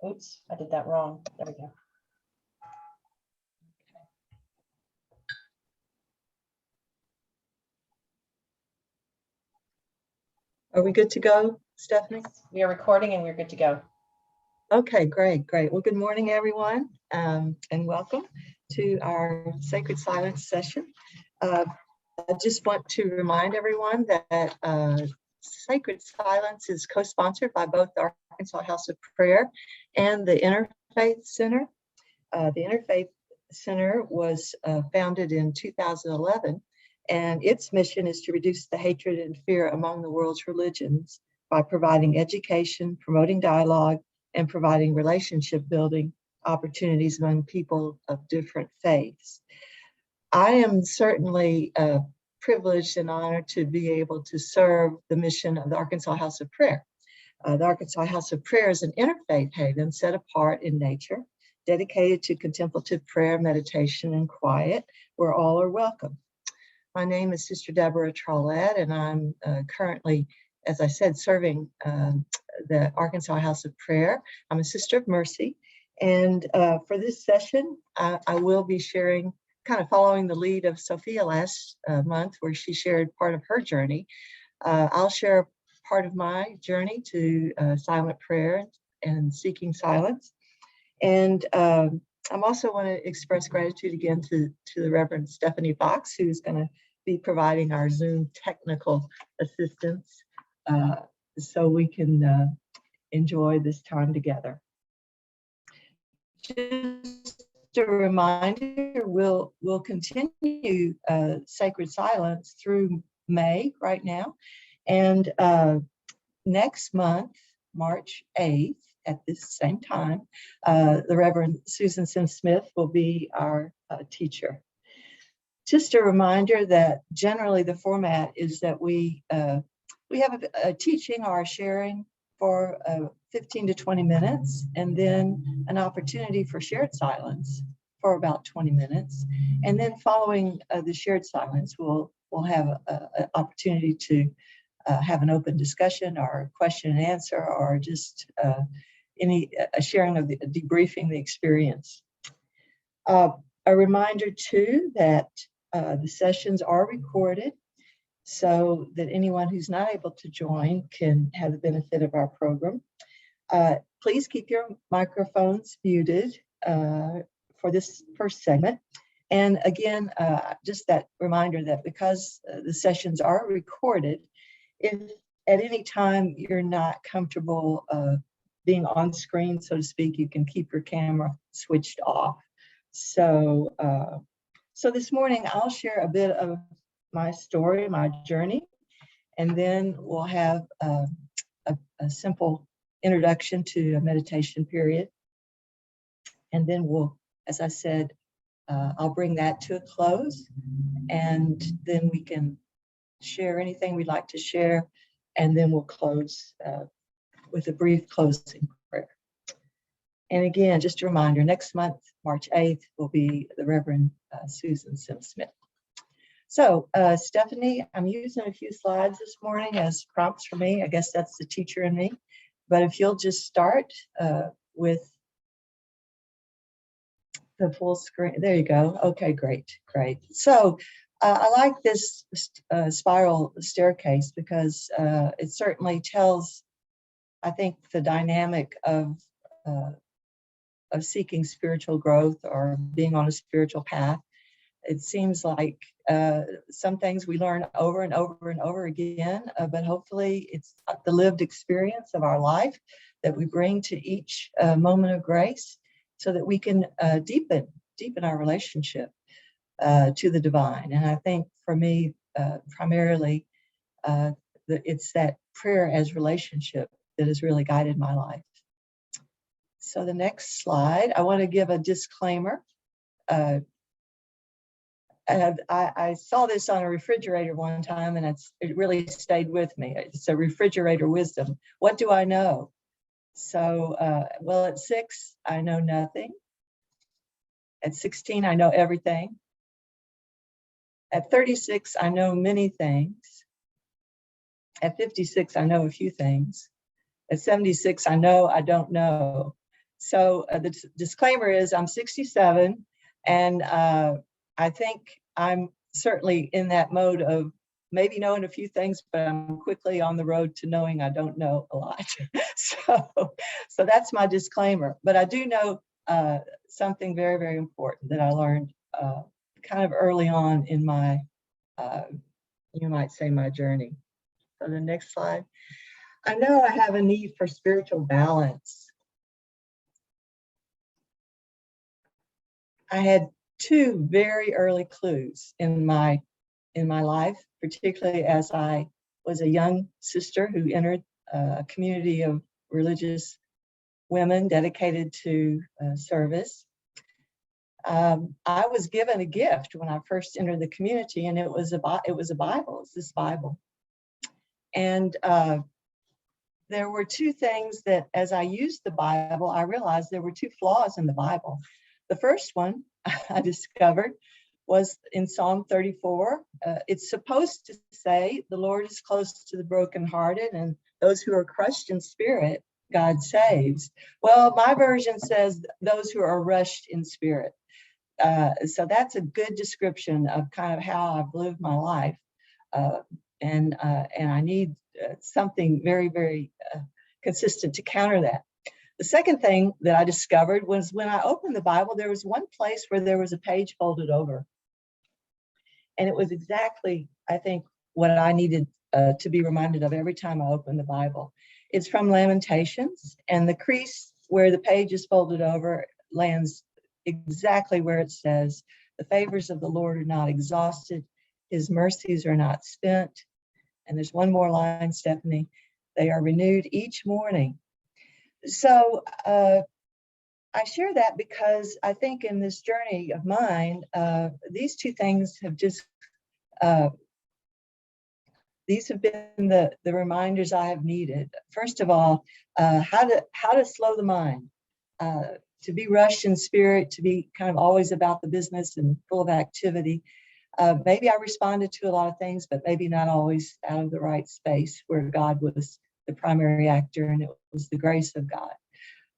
Oops, I did that wrong. There we go. Are we good to go, Stephanie? We are recording and we're good to go. Okay, great. Well, good morning, everyone, and welcome to our Sacred Silence session. I just want to remind everyone that Sacred Silence is co-sponsored by both the Arkansas House of Prayer and the Interfaith Center. The Interfaith Center was founded in 2011, and its mission is to reduce the hatred and fear among the world's religions by providing education, promoting dialogue, and providing relationship building opportunities among people of different faiths. I am certainly privileged and honored to be able to serve the mission of the Arkansas House of Prayer. The Arkansas House of Prayer is an interfaith haven set apart in nature, dedicated to contemplative prayer, meditation, and quiet, where all are welcome. My name is Sister Deborah Troillett, and I'm currently, as I said, serving the Arkansas House of Prayer. I'm a Sister of Mercy, and for this session, I will be sharing, kind of following the lead of Sophia last month, where she shared part of her journey. I'll share part of my journey to silent prayer and seeking silence. And I'm also want to express gratitude again to the Reverend Stephanie Fox, who's going to be providing our Zoom technical assistance so we can enjoy this time together. Just a reminder, we'll continue Sacred Silence through May right now. And next month, March 8th, at this same time, the Reverend Susan Sims-Smith will be our teacher. Just a reminder that generally the format is that we have a teaching or a sharing for 15 to 20 minutes, and then an opportunity for shared silence for about 20 minutes. And then following the shared silence, we'll have an opportunity to have an open discussion or question and answer, or just a sharing of debriefing the experience. A reminder too that the sessions are recorded, so that anyone who's not able to join can have the benefit of our program. Please keep your microphones muted for this first segment. And again, just that reminder that because the sessions are recorded, if at any time you're not comfortable being on screen, so to speak, you can keep your camera switched off. So, so this morning I'll share a bit of my story, my journey, and then we'll have a simple introduction to a meditation period. And then we'll, as I said, I'll bring that to a close, and then we can share anything we'd like to share, and then we'll close with a brief closing prayer. And again, just a reminder, next month, March 8th, will be the Reverend Susan Sims-Smith. So Stephanie, I'm using a few slides this morning as prompts for me. I guess that's the teacher in me. But if you'll just start with the full screen. There you go. Okay, great. So I like this spiral staircase because it certainly tells, I think, the dynamic of seeking spiritual growth or being on a spiritual path. It seems like some things we learn over and over and over again, but hopefully it's the lived experience of our life that we bring to each moment of grace, so that we can deepen our relationship to the divine. And I think for me, primarily, it's that prayer as relationship that has really guided my life. So the next slide, I want to give a disclaimer. And I saw this on a refrigerator one time, and it really stayed with me. It's a refrigerator wisdom. What do I know? So, well, at 6, I know nothing. At 16, I know everything. At 36, I know many things. At 56, I know a few things. At 76, I know I don't know. So the disclaimer is I'm 67, and I think I'm certainly in that mode of maybe knowing a few things, but I'm quickly on the road to knowing I don't know a lot. So that's my disclaimer. But I do know something very, very important that I learned kind of early on in my, you might say, my journey. So the next slide. I know I have a need for spiritual balance. I had two very early clues in my life, particularly as I was a young sister who entered a community of religious women dedicated to service. I was given a gift when I first entered the community, and it was a Bible. It's this Bible, and there were two things that, as I used the Bible, I realized there were two flaws in the Bible. The first one I discovered was in Psalm 34. It's supposed to say, the Lord is close to the brokenhearted, and those who are crushed in spirit, God saves. Well, my version says those who are rushed in spirit. So that's a good description of kind of how I've lived my life. And I need something very, very consistent to counter that. The second thing that I discovered was when I opened the Bible, there was one place where there was a page folded over. And it was exactly, I think, what I needed to be reminded of every time I opened the Bible. It's from Lamentations, and the crease where the page is folded over lands exactly where it says, the favors of the Lord are not exhausted, his mercies are not spent. And there's one more line, Stephanie, they are renewed each morning. So I share that because I think in this journey of mine, these two things have just, these have been the reminders I have needed. First of all, how to slow the mind, to be rushed in spirit, to be kind of always about the business and full of activity. Maybe I responded to a lot of things, but maybe not always out of the right space where God was the primary actor and it was the grace of God.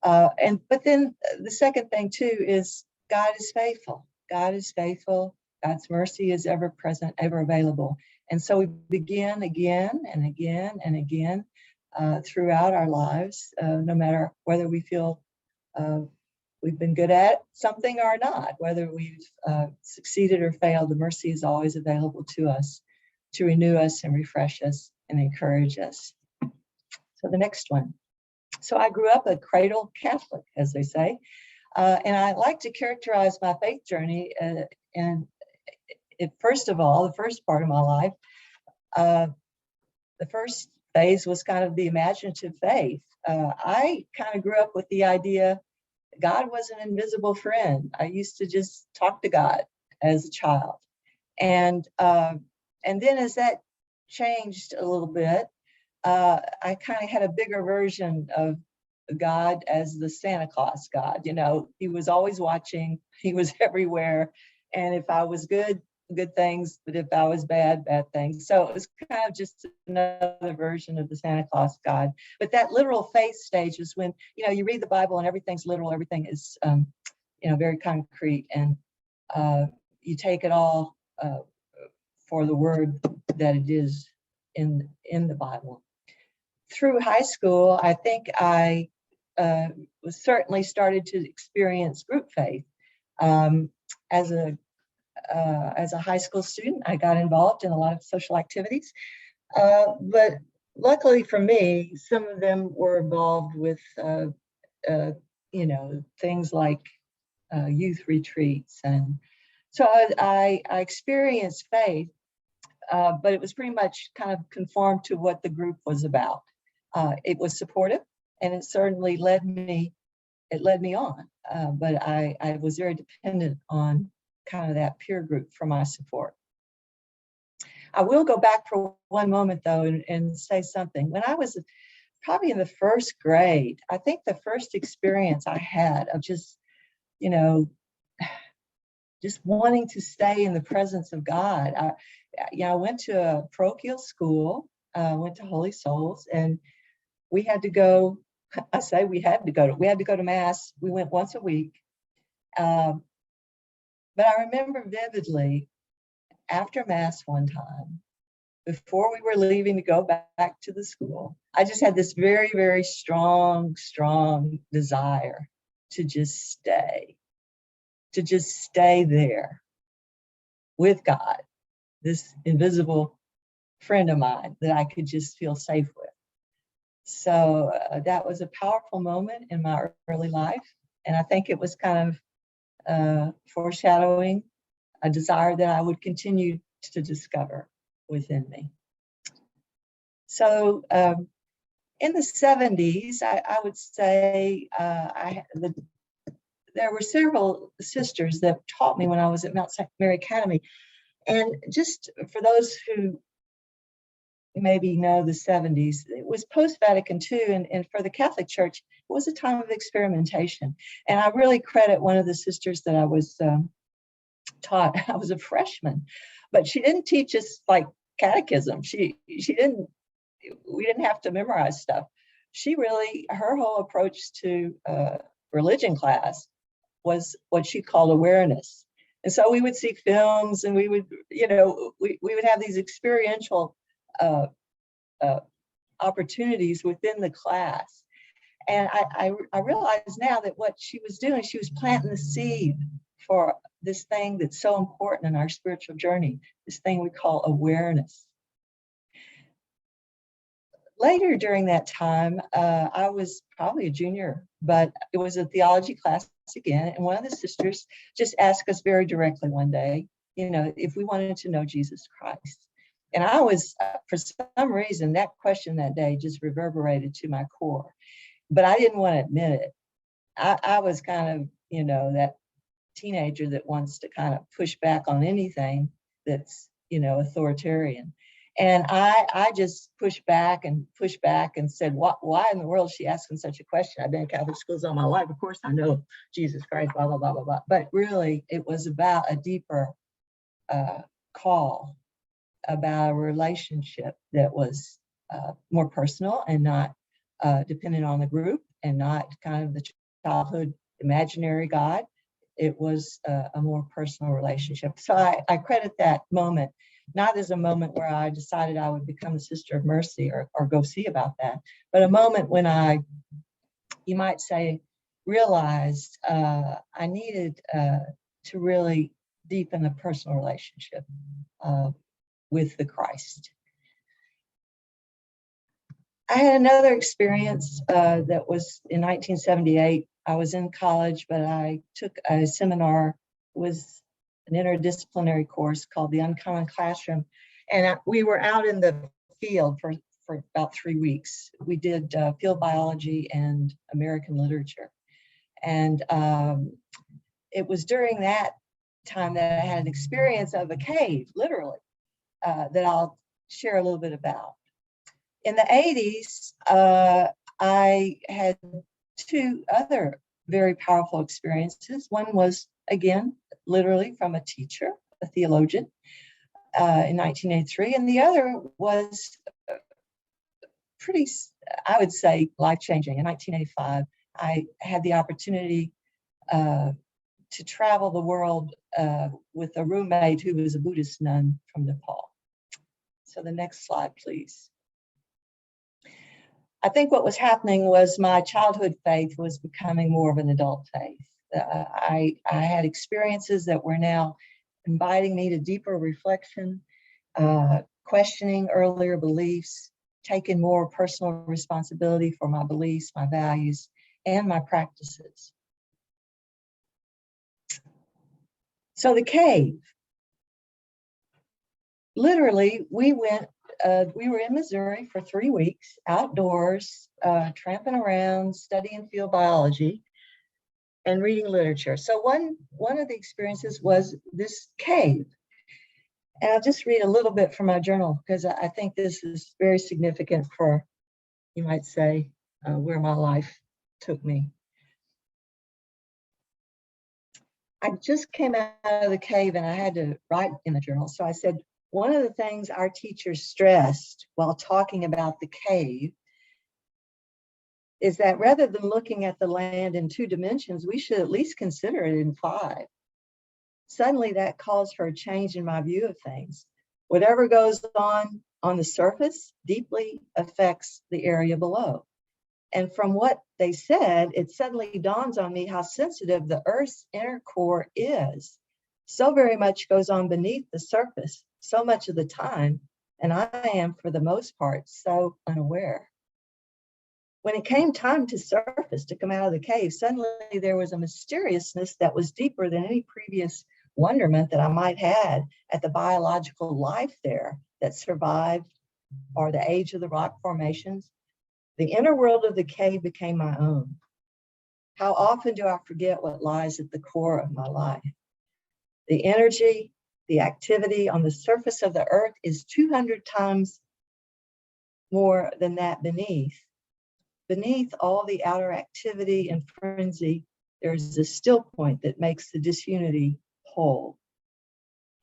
But then the second thing too is God is faithful. God is faithful. God's mercy is ever present, ever available. And so we begin again and again and again throughout our lives, no matter whether we feel we've been good at something or not, whether we've succeeded or failed, the mercy is always available to us to renew us and refresh us and encourage us. So the next one. So I grew up a cradle Catholic, as they say, and I like to characterize my faith journey. And first of all, the first part of my life, the first phase was kind of the imaginative faith. I kind of grew up with the idea God was an invisible friend. I used to just talk to God as a child, and then as that changed a little bit, I kind of had a bigger version of God as the Santa Claus God. You know, he was always watching, he was everywhere. And if I was good things, but if I was bad things. So it was kind of just another version of the Santa Claus God. But that literal faith stage is when, you know, you read the Bible and everything's literal, everything is, very concrete, and you take it all for the word that it is in the Bible. Through high school, I think I was certainly started to experience group faith. As a high school student, I got involved in a lot of social activities, but luckily for me, some of them were involved with, things like youth retreats, and so I experienced faith, but it was pretty much kind of conformed to what the group was about. It was supportive, and it certainly led me on, but I was very dependent on kind of that peer group for my support. I will go back for one moment though and say something. When I was probably in the first grade, I think the first experience I had of just wanting to stay in the presence of God. I went to a parochial school, went to Holy Souls, and we had to go I say we had to go to Mass. We went once a week. But I remember vividly after Mass one time, before we were leaving to go back to the school, I just had this very, very strong desire to just stay there with God, this invisible friend of mine that I could just feel safe with. So that was a powerful moment in my early life. And I think it was kind of foreshadowing a desire that I would continue to discover within me. So in the 70s, I would say there were several sisters that taught me when I was at Mount St. Mary Academy. And just for those who maybe know the 70s, it was post-Vatican II, and for the Catholic Church, it was a time of experimentation. And I really credit one of the sisters that I was taught. I was a freshman, but she didn't teach us like catechism. We didn't have to memorize stuff. Her whole approach to religion class was what she called awareness. And so we would see films, and we would have these experiential opportunities within the class. And I realize now that what she was doing, she was planting the seed for this thing that's so important in our spiritual journey, this thing we call awareness. Later during that time, I was probably a junior, but it was a theology class again. And one of the sisters just asked us very directly one day, if we wanted to know Jesus Christ. And I was, for some reason, that question that day just reverberated to my core, but I didn't want to admit it. I was kind of, that teenager that wants to kind of push back on anything that's, authoritarian. And I just pushed back and said, why in the world is she asking such a question? I've been in Catholic schools all my life. Of course I know Jesus Christ, blah, blah, blah, blah, blah. But really, it was about a deeper call, about a relationship that was more personal and not dependent on the group, and not kind of the childhood imaginary God. It was a more personal relationship. So I credit that moment, not as a moment where I decided I would become a Sister of Mercy or go see about that, but a moment when you might say, realized I needed to really deepen a personal relationship with the Christ. I had another experience that was in 1978. I was in college, but I took a seminar. It was an interdisciplinary course called the Uncommon Classroom. And we were out in the field for about 3 weeks. We did field biology and American literature. And it was during that time that I had an experience of a cave, literally, that I'll share a little bit about. In the 80s, I had 2 other very powerful experiences. One was, again, literally from a teacher, a theologian, in 1983. And the other was pretty, I would say, life-changing. In 1985, I had the opportunity to travel the world with a roommate who was a Buddhist nun from Nepal. So the next slide, please. I think what was happening was my childhood faith was becoming more of an adult faith. I had experiences that were now inviting me to deeper reflection, questioning earlier beliefs, taking more personal responsibility for my beliefs, my values, and my practices. So the cave, literally, we were in Missouri for 3 weeks, outdoors, tramping around, studying field biology and reading literature. So one of the experiences was this cave. And I'll just read a little bit from my journal, because I think this is very significant for, you might say, where my life took me. I just came out of the cave and I had to write in the journal. So I said, one of the things our teachers stressed while talking about the cave is that rather than looking at the land in 2 dimensions, we should at least consider it in 5. Suddenly that calls for a change in my view of things. Whatever goes on the surface deeply affects the area below. And from what they said, it suddenly dawns on me how sensitive the Earth's inner core is. So very much goes on beneath the surface, so much of the time, and I am, for the most part, so unaware. When it came time to surface, to come out of the cave, suddenly there was a mysteriousness that was deeper than any previous wonderment that I might had at the biological life there that survived, or the age of the rock formations. The inner world of the cave became my own. How often do I forget what lies at the core of my life? The energy, the activity on the surface of the earth is 200 times more than that beneath. Beneath all the outer activity and frenzy, there's a still point that makes the disunity whole.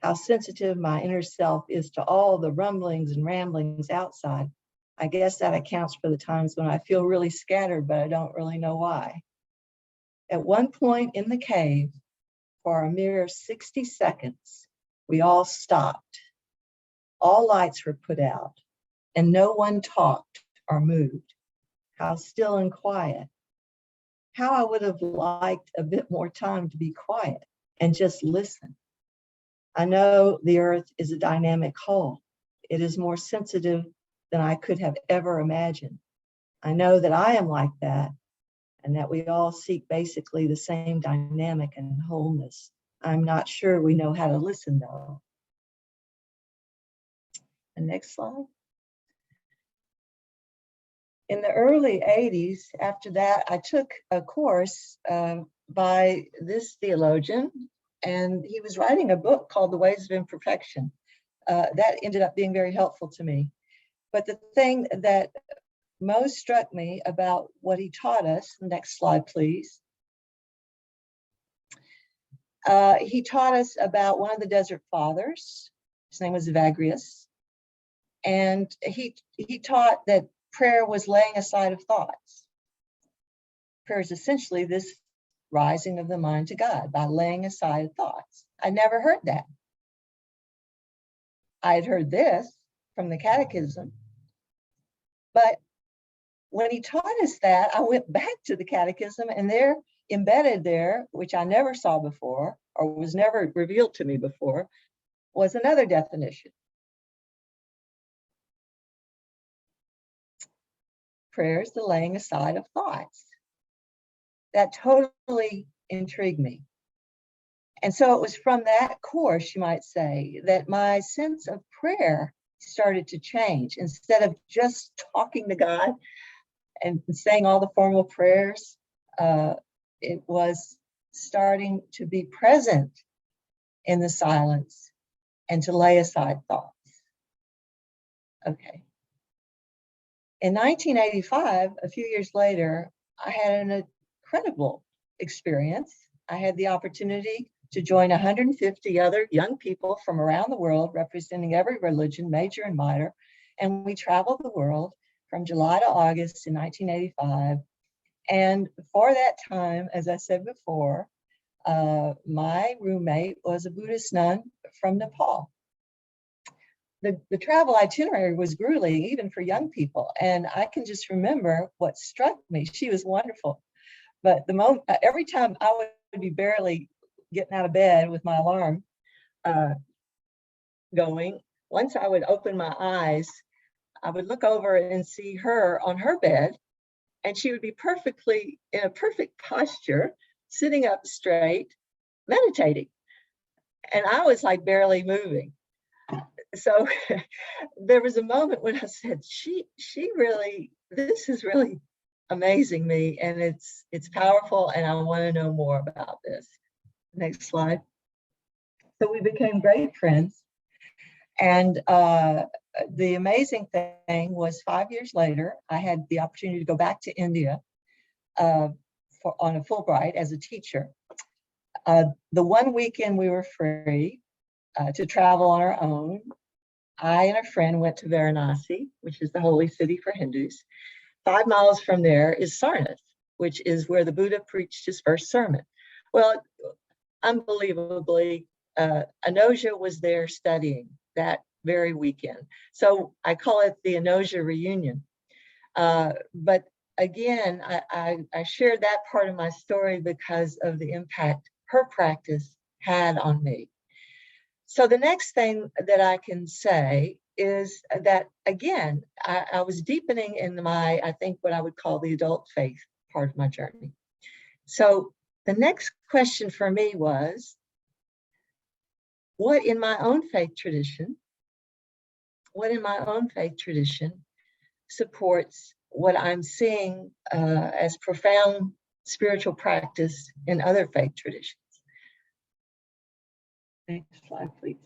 How sensitive my inner self is to all the rumblings and ramblings outside. I guess that accounts for the times when I feel really scattered, but I don't really know why. At one point in the cave, for a mere 60 seconds, we all stopped. All lights were put out, and no one talked or moved. How still and quiet. How I would have liked a bit more time to be quiet and just listen. I know the earth is a dynamic whole. It is more sensitive than I could have ever imagined. I know that I am like that, and that we all seek basically the same dynamic and wholeness. I'm not sure we know how to listen, though. The next slide. In the early 80s, after that, I took a course by this theologian, and he was writing a book called The Ways of Imperfection. That ended up being very helpful to me. But the thing that most struck me about what he taught us, next slide, please. He taught us about one of the Desert Fathers. His name was Evagrius. And he taught that prayer was laying aside of thoughts. Prayer is essentially this rising of the mind to God by laying aside thoughts. I never heard that. I had heard this from the catechism, but when he taught us that, I went back to the catechism, and there, embedded there, which I never saw before or was never revealed to me before, was another definition. Prayer is the laying aside of thoughts. That totally intrigued me. And so it was from that course, you might say, that my sense of prayer started to change. Instead of just talking to God and saying all the formal prayers, it was starting to be present in the silence and to lay aside thoughts. Okay. In 1985, a few years later, I had an incredible experience. I had the opportunity to join 150 other young people from around the world, representing every religion, major and minor. And we traveled the world from July to August in 1985. And for that time, as I said before, my roommate was a Buddhist nun from Nepal. The travel itinerary was grueling, even for young people. And I can just remember what struck me. She was wonderful. But the moment, every time I would be barely getting out of bed with my alarm going, once I would open my eyes, I would look over and see her on her bed, and she would be perfectly in a perfect posture, sitting up straight, meditating. And I was like barely moving. So there was a moment when I said, she really, this is really amazing me, and it's powerful, and I want to know more about this. Next slide. So we became great friends. And the amazing thing was 5 years later, I had the opportunity to go back to India on a Fulbright as a teacher. The one weekend we were free to travel on our own, I and a friend went to Varanasi, which is the holy city for Hindus. 5 miles from there is Sarnath, which is where the Buddha preached his first sermon. Well, unbelievably, Anoja was there studying that very weekend. So I call it the Anoja reunion. But again, I shared that part of my story because of the impact her practice had on me. So the next thing that I can say is that, again, I was deepening in my, I think what I would call the adult faith part of my journey. So the next question for me was, what in my own faith tradition supports what I'm seeing as profound spiritual practice in other faith traditions? Next slide, please.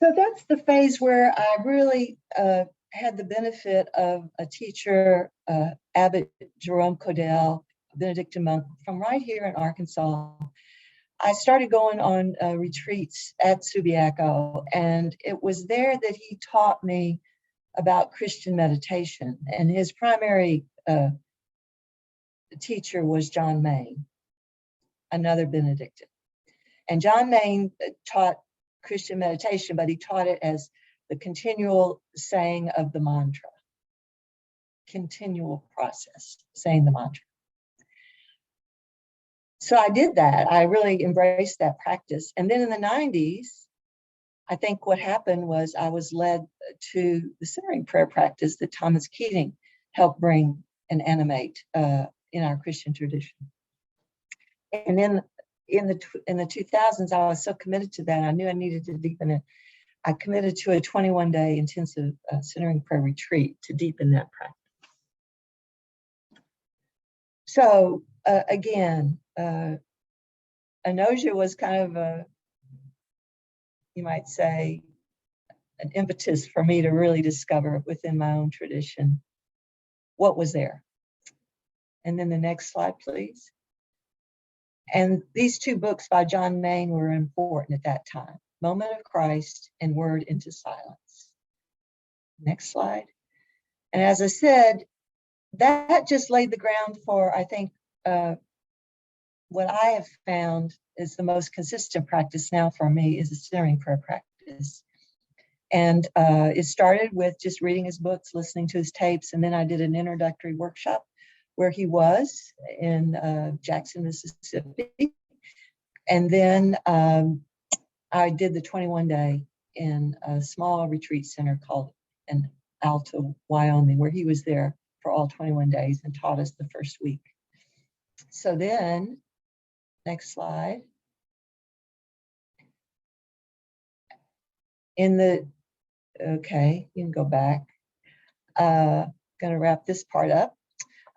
So that's the phase where I really had the benefit of a teacher, Abbot Jerome Codell, Benedictine monk from right here in Arkansas. I started going on retreats at Subiaco, and it was there that he taught me about Christian meditation. And his primary teacher was John Main, another Benedictine. And John Main taught Christian meditation, but he taught it as the continual saying of the mantra, continual process, saying the mantra. So I did that. I really embraced that practice. And then in the 90s, I think what happened was I was led to the centering prayer practice that Thomas Keating helped bring and animate in our Christian tradition. And then in the 2000s, I was so committed to that. I knew I needed to deepen it. I committed to a 21-day intensive centering prayer retreat to deepen that practice. So again, Anoja was kind of a, you might say, an impetus for me to really discover within my own tradition what was there. And then the next slide, please. And these two books by John Main were important at that time, Moment of Christ and Word into Silence. Next slide. And as I said, that just laid the ground for, I think, what I have found is the most consistent practice now for me is the centering prayer practice. And it started with just reading his books, listening to his tapes, and then I did an introductory workshop where he was in Jackson, Mississippi. And then I did the 21-day in a small retreat center called in Alto, Wyoming, where he was there for all 21 days and taught us the first week. So then, next slide. Okay, you can go back. Gonna wrap this part up.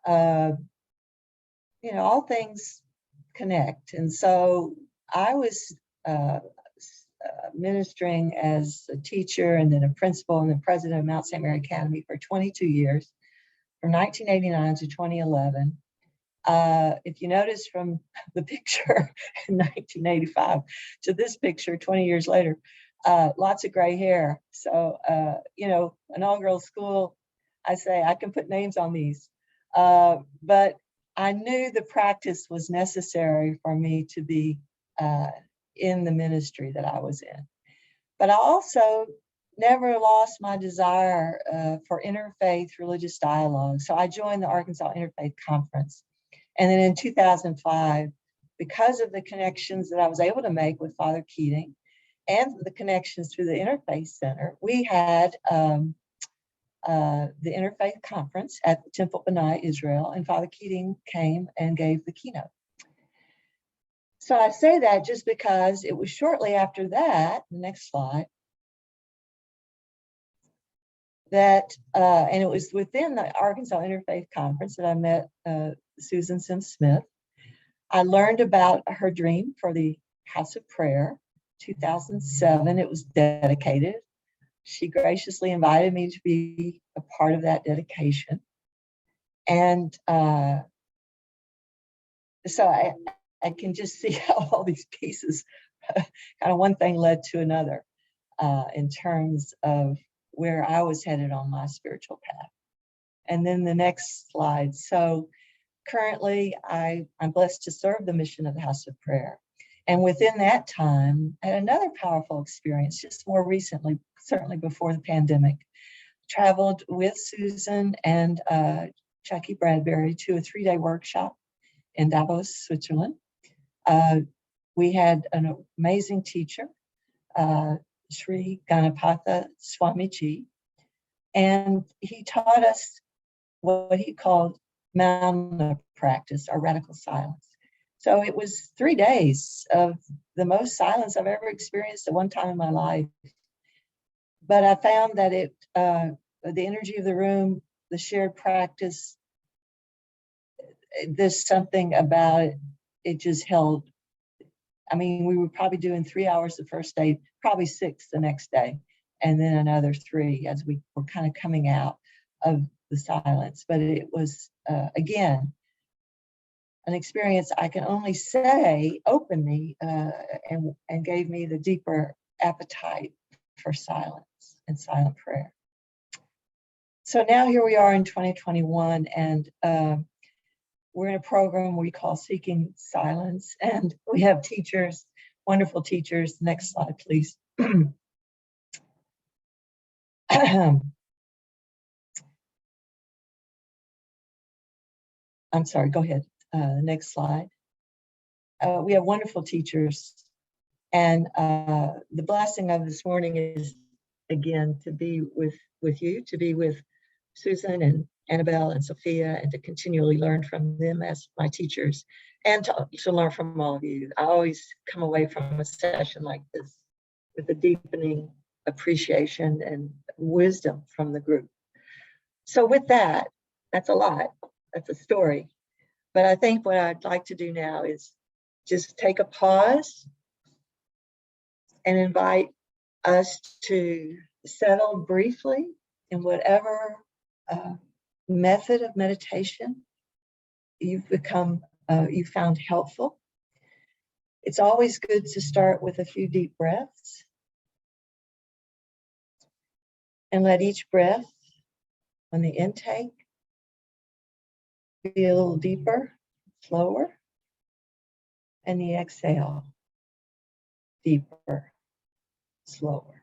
You know, all things connect. And so I was ministering as a teacher and then a principal and then president of Mount St. Mary Academy for 22 years, from 1989 to 2011. If you notice from the picture in 1985 to this picture 20 years later, lots of gray hair. So, you know, an all-girls school, I say I can put names on these. But I knew the practice was necessary for me to be in the ministry that I was in. But I also never lost my desire for interfaith religious dialogue. So I joined the Arkansas Interfaith Conference. And then in 2005, because of the connections that I was able to make with Father Keating and the connections through the Interfaith Center, we had the Interfaith Conference at the Temple B'nai, Israel, and Father Keating came and gave the keynote. So I say that just because it was shortly after that, next slide, that, and it was within the Arkansas Interfaith Conference that I met Susan Sims Smith. I learned about her dream for the House of Prayer, 2007. It was dedicated. She graciously invited me to be a part of that dedication. And so I can just see how all these pieces, kind of one thing led to another in terms of where I was headed on my spiritual path. And then the next slide. So currently, I'm blessed to serve the mission of the House of Prayer. And within that time, I had another powerful experience, just more recently, certainly before the pandemic. Traveled with Susan and Chucky Bradbury to a 3-day workshop in Davos, Switzerland. We had an amazing teacher, Sri Ganapatha Swamiji, and he taught us what he called Mauna practice, or radical silence. So it was 3 days of the most silence I've ever experienced at one time in my life. But I found that the energy of the room, the shared practice, there's something about it. It just held. I mean, we were probably doing 3 hours the first day, probably 6 the next day, and then another 3 as we were kind of coming out of the silence. But it was, again, an experience I can only say opened me and gave me the deeper appetite for silence and silent prayer. So now here we are in 2021, and we're in a program we call Seeking Silence, and we have teachers, wonderful teachers. Next slide, please. I'm sorry, go ahead. Next slide. We have wonderful teachers, and the blessing of this morning is, again, to be with you, to be with Susan and Annabelle and Sophia, and to continually learn from them as my teachers, and to learn from all of you. I always come away from a session like this with a deepening appreciation and wisdom from the group. So with that, that's a lot. That's a story. But I think what I'd like to do now is just take a pause and invite us to settle briefly in whatever method of meditation you've found helpful. It's always good to start with a few deep breaths and let each breath on the intake be a little deeper, slower, and the exhale, deeper, slower.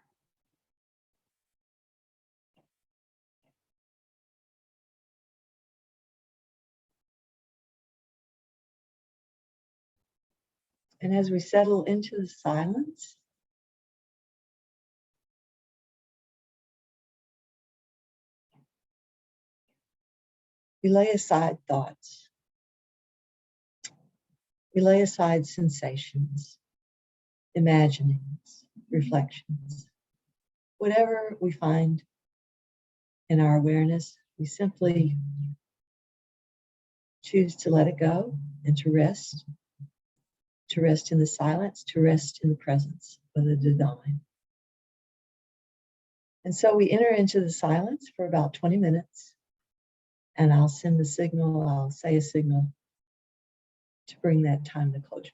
And as we settle into the silence, we lay aside thoughts. We lay aside sensations, imaginings, reflections. Whatever we find in our awareness, we simply choose to let it go and to rest in the silence, to rest in the presence of the divine. And so we enter into the silence for about 20 minutes, and I'll send the signal, I'll say a signal to bring that time to closure.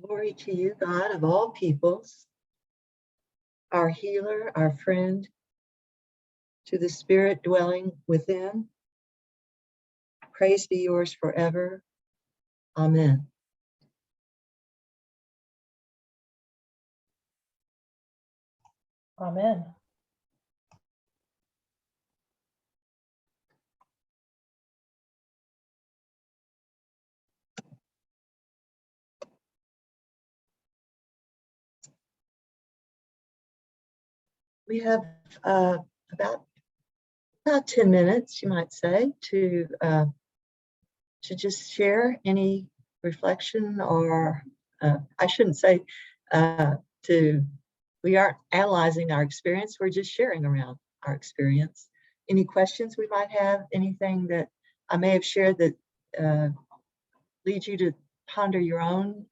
Glory to you, God of all peoples, our healer, our friend, to the Spirit dwelling within. Praise be yours forever. Amen. Amen. We have about 10 minutes, you might say, to just share any reflection, or I shouldn't say we aren't analyzing our experience, we're just sharing around our experience. Any questions we might have, anything that I may have shared that leads you to ponder your own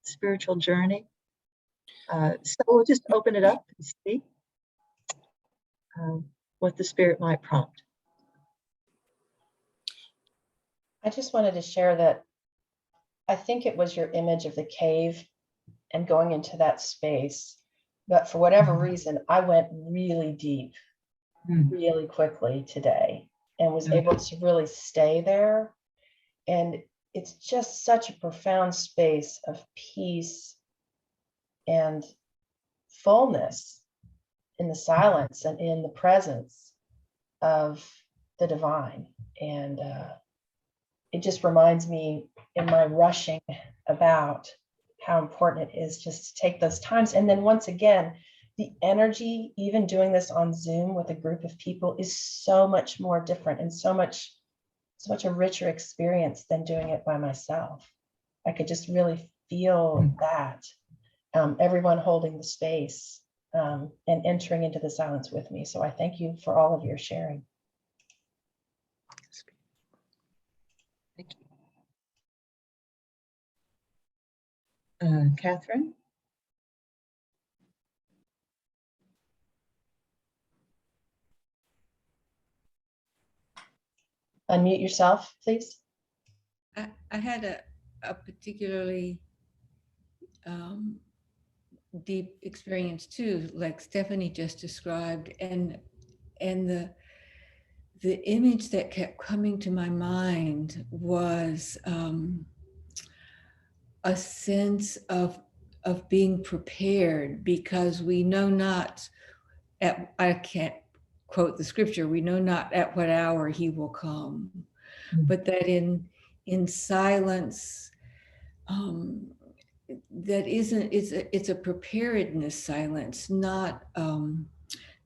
spiritual journey. So we'll just open it up and see what the Spirit might prompt. I just wanted to share that I think it was your image of the cave and going into that space. But for whatever reason, I went really deep, really quickly today and was able to really stay there. And it's just such a profound space of peace and fullness in the silence and in the presence of the divine. And it just reminds me in my rushing about how important it is just to take those times. And then once again, the energy, even doing this on Zoom with a group of people, is so much more different and so much a richer experience than doing it by myself. I could just really feel that, everyone holding the space and entering into the silence with me. So I thank you for all of your sharing. Thank you. Catherine? Unmute yourself, please. I had a particularly deep experience too, like Stephanie just described, and the image that kept coming to my mind was a sense of being prepared, because we know not I can't quote the scripture, we know not at what hour he will come, but that in silence, that it's a preparedness silence, not a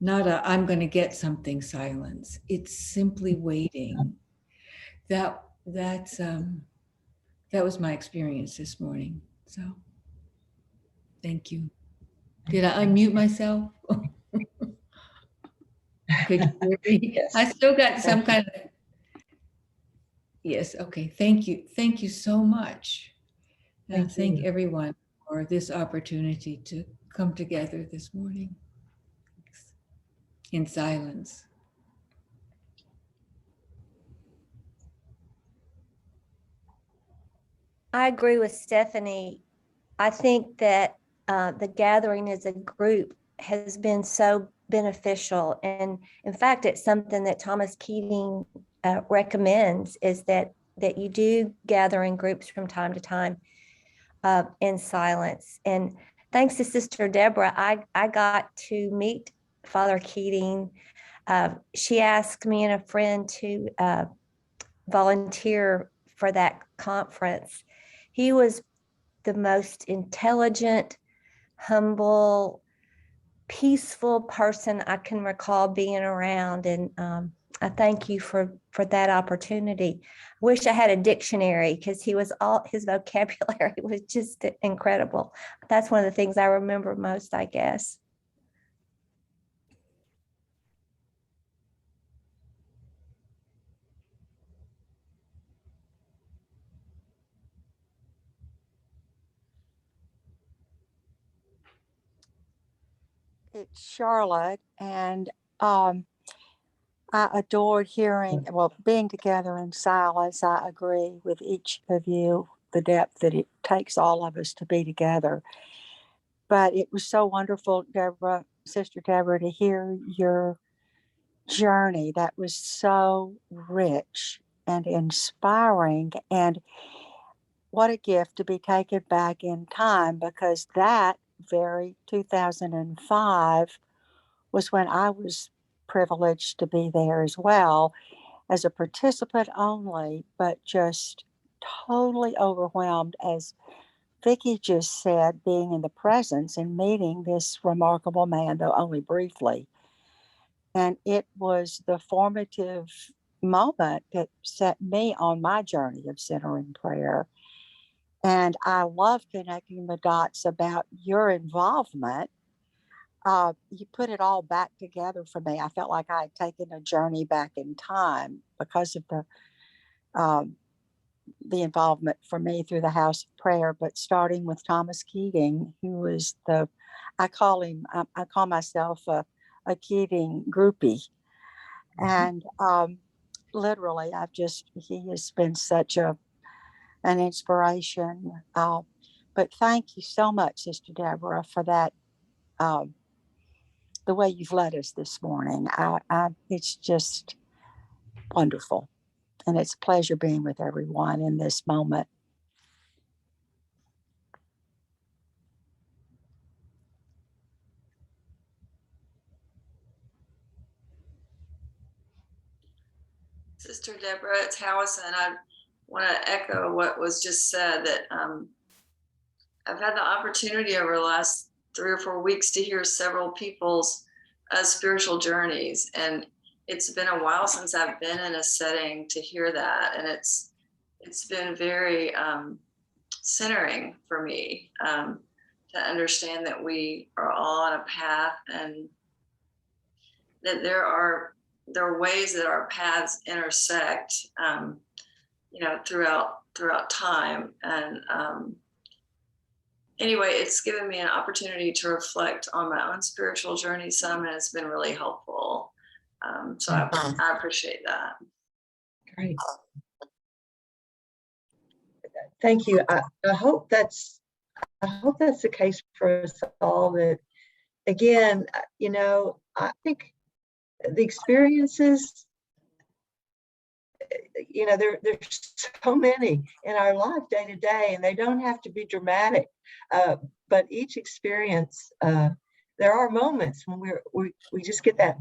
I'm going to get something silence. It's simply waiting. That was my experience this morning. So thank you. Did I unmute myself? Could you hear me? Yes. I still got some kind of. Yes. Okay. Thank you. Thank you so much. Thank everyone for this opportunity to come together this morning in silence. I agree with Stephanie. I think that the gathering as a group has been so beneficial. And in fact, it's something that Thomas Keating recommends, is that you do gather in groups from time to time in silence. And thanks to Sister Deborah, I got to meet Father Keating. She asked me and a friend to volunteer for that conference. He was the most intelligent, humble, peaceful person I can recall being around. And I thank you for that opportunity. I wish I had a dictionary, because his vocabulary was just incredible. That's one of the things I remember most, I guess. It's Charlotte, and I adored hearing, well, being together in silence. I agree with each of you the depth that it takes all of us to be together. But it was so wonderful, Deborah, Sister Deborah, to hear your journey. That was so rich and inspiring. And what a gift to be taken back in time, because that very 2005 was when I was privileged to be there as well, as a participant only, but just totally overwhelmed, as Vicki just said, being in the presence and meeting this remarkable man, though only briefly. And it was the formative moment that set me on my journey of centering prayer. And I love connecting the dots about your involvement. You put it all back together for me. I felt like I had taken a journey back in time because of the involvement for me through the House of Prayer, but starting with Thomas Keating, who was I call myself a Keating groupie. And literally, he has been such an inspiration. But thank you so much, Sister Deborah, for that, the way you've led us this morning. It's just wonderful. And it's a pleasure being with everyone in this moment. Sister Deborah, it's Howison. I want to echo what was just said, that I've had the opportunity over the last 3 or 4 weeks to hear several people's spiritual journeys. And it's been a while since I've been in a setting to hear that. And it's been very centering for me to understand that we are all on a path, and that there are ways that our paths intersect, throughout time. And anyway, it's given me an opportunity to reflect on my own spiritual journey some, and it's been really helpful. So I appreciate that. Great. Thank you. I hope that's the case for us all. That again, I think the experiences, there's so many in our life day to day, and they don't have to be dramatic. But each experience, there are moments when we just get that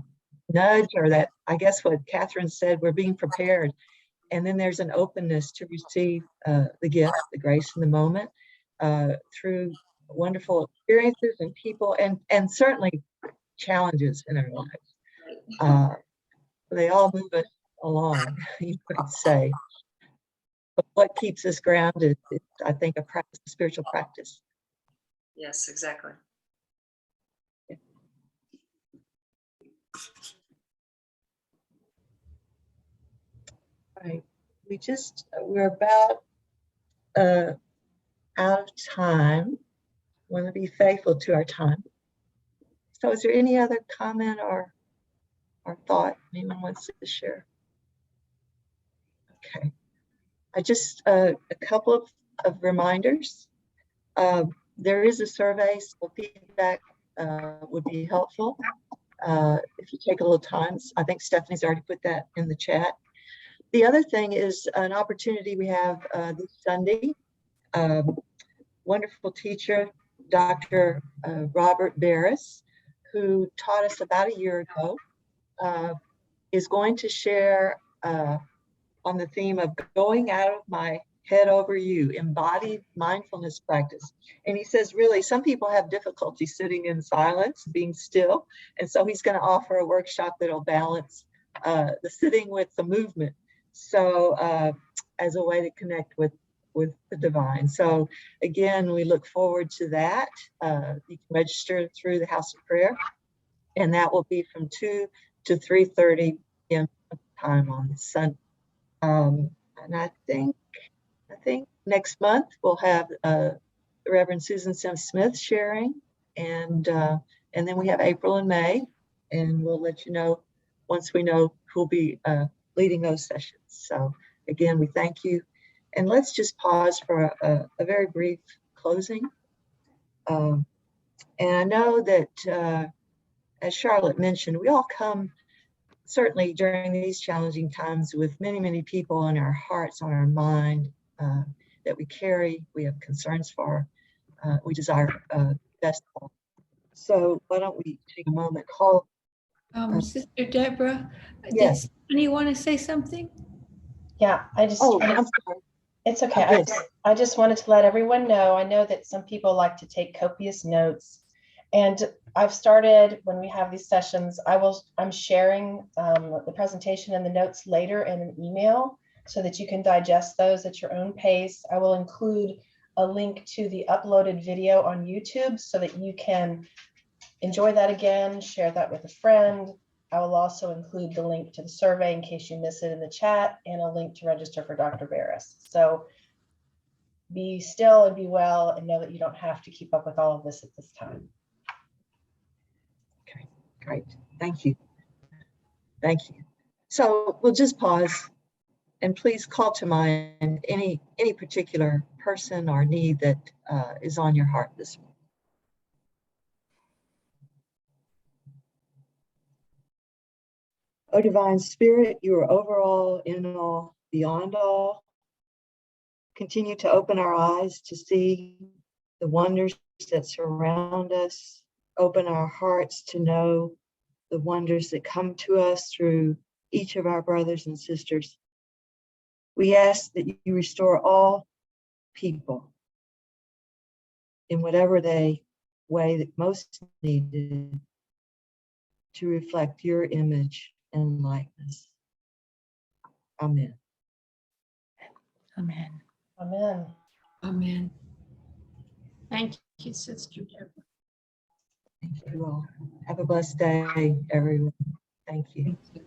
nudge, or that, I guess what Catherine said, we're being prepared. And then there's an openness to receive the gift, the grace in the moment, through wonderful experiences and people, and certainly challenges in our lives. They all move us along, you could say. But what keeps us grounded is, I think, a spiritual practice. Yes, exactly. Right. We're about out of time. Want to be faithful to our time. So is there any other comment or thought anyone wants to share? Okay. I just, a couple of reminders. There is a survey, so feedback would be helpful. If you take a little time, I think Stephanie's already put that in the chat. The other thing is an opportunity we have this Sunday. Wonderful teacher, Dr. Robert Barris, who taught us about a year ago, is going to share on the theme of going out of my head over you, embodied mindfulness practice. And he says, really, some people have difficulty sitting in silence, being still. And so he's going to offer a workshop that'll balance the sitting with the movement. So as a way to connect with the divine. So again, we look forward to that. You can register through the House of Prayer, and that will be from 2 to 3:30 p.m. time on Sunday. And I think next month we'll have Reverend Susan Sims-Smith sharing, and then we have April and May, and we'll let you know once we know who'll be leading those sessions. So again, we thank you And let's just pause for a very brief closing. And I know that, as Charlotte mentioned, we all come certainly during these challenging times with many, many people on our hearts, on our mind, that we carry, we have concerns for, we desire best for. So why don't we take a moment, call. Sister Deborah, Yes. did Stephanie want to say something? Yeah, I just, Oh, I'm sorry. it's okay. Yes. I just wanted to let everyone know, I know that some people like to take copious notes. And I've started, when we have these sessions, I'm sharing the presentation and the notes later in an email so that you can digest those at your own pace. I will include a link to the uploaded video on YouTube so that you can enjoy that again, share that with a friend. I will also include the link to the survey in case you miss it in the chat, and a link to register for Dr. Barris. So be still and be well, and know that you don't have to keep up with all of this at this time. Okay, great. Thank you. Thank you. So we'll just pause, and please call to mind any particular person or need that is on your heart this morning. Oh, Divine Spirit, you are over all, in all, beyond all. Continue to open our eyes to see the wonders that surround us. Open our hearts to know the wonders that come to us through each of our brothers and sisters. We ask that you restore all people in whatever way that most needed to reflect your image and likeness. Amen. Amen. Amen. Amen. Thank you, Sister Deborah. Thank you all. Have a blessed day, everyone. Thank you. Thank you.